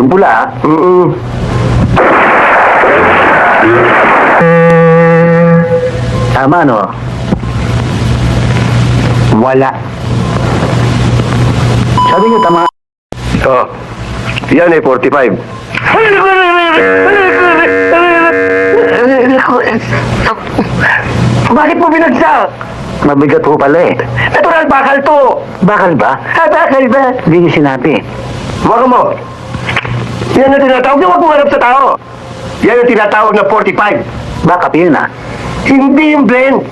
Yung pula, tama, no? Wala. Sabi niyo, tama. Oh, yan ay 45. Bakit mo binagsak? Mabigat ho pala eh. Natural bakal to. Bakal ba? Bakal ba? Hindi niyo sinabi. Wag mo. Yan ang tinatawag na wag mo harap sa tao. Yan ang tinatawag na 45. Backup yun ah. Hindi yung blend.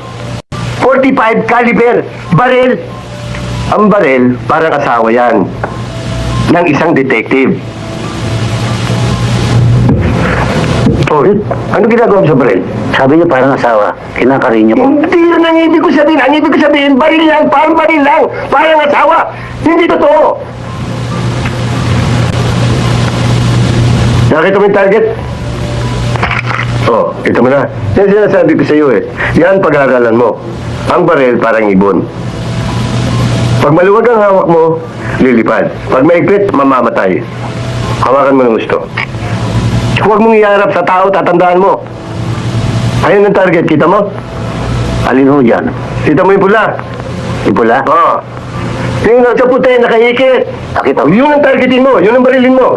45 caliber. Baril. Ang baril, parang asawa yan. Ng isang detective. Oh, ano ginagawa mo sa baril? Sabi niyo parang asawa. Kinakarin niyo ko. Hindi yun ang ibig ko sabihin. Ang ibig ko sabihin, baril lang, parang baril lang. Parang asawa. Hindi totoo. Nakita mo yung target? Oh, ito mo na. Yan sinasabi ko sa iyo eh. Yan pag-aaralan mo. Ang baril parang ibon. Pag maluwag ang hawak mo, lilipad. Pag maigpit, mamamatay. Hawakan mo ng gusto. Huwag mong iharap sa tao, tatandaan mo. Ayun ang target, kita mo? Alin ho dyan? Kita mo yung pula? Yung pula? Oo. Yung nasa puti, nakahikit. Nakita mo? Yun ang targetin mo, yun ang barilin mo.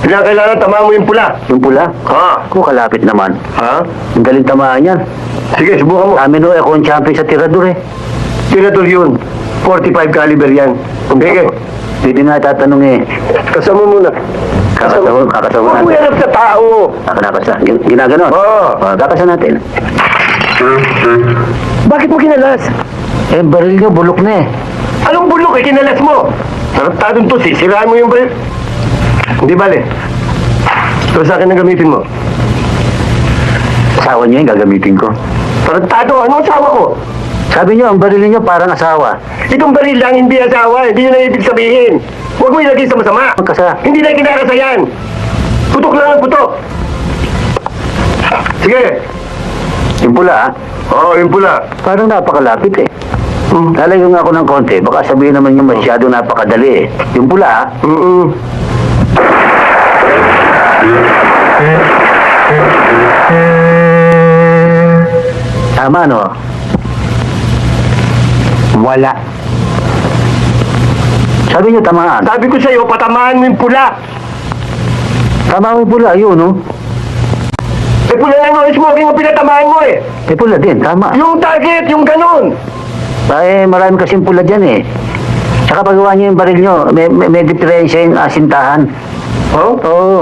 Kailangan tamaan mo yung pula. Yung pula? Ha? Kung kalapit naman. Ha? Ang galing tamaan yan. Sige, subukan mo. Amin ho, ako ang champion sa tirador eh. Tinatul yun. 45 caliber yan. Sige. Hindi nga tatanong eh. Kasama muna. Kakasawin Huwag mo natin. yanap sa tao. Kakasa. Ginaganon? Oo. Kakasa natin. Bakit mo kinalas? Eh, baril niyo, bulok na eh. Anong bulok eh, kinalas mo? Tarantadong to, sisiraan mo yung baril. Hindi bale. Ito sa akin ang gamitin mo. Asawa niyo yung gagamitin ko. Tarantado, ano asawa ko? Sabi niyo, ang baril niyo parang asawa. Itong baril lang, hindi asawa. Hindi yun ang ibig sabihin. Huwag mo ilagay sa masama. Magkasa. Hindi na kinakasayan. Putok lang ang putok. Sige. Yung pula ah. Oo, yung pula. Parang napakalapit eh. Lalayo nga ako ng konti. Baka sabihin naman yung masyado napakadali eh. Yung pula ah. Tama no? Wala. Sabi niyo tamaan. Sabi ko sa'yo, patamaan mo yung pula. Tama yung pula, yun no? Eh, pula lang ang smoking ang pinatamaan mo eh. Eh pula din, tama. Yung target, yung ganun. Eh, marami kasing pula dyan eh. Saka pagawa niyo yung baril niyo, may diferensya yung asintahan. Oh? Oo.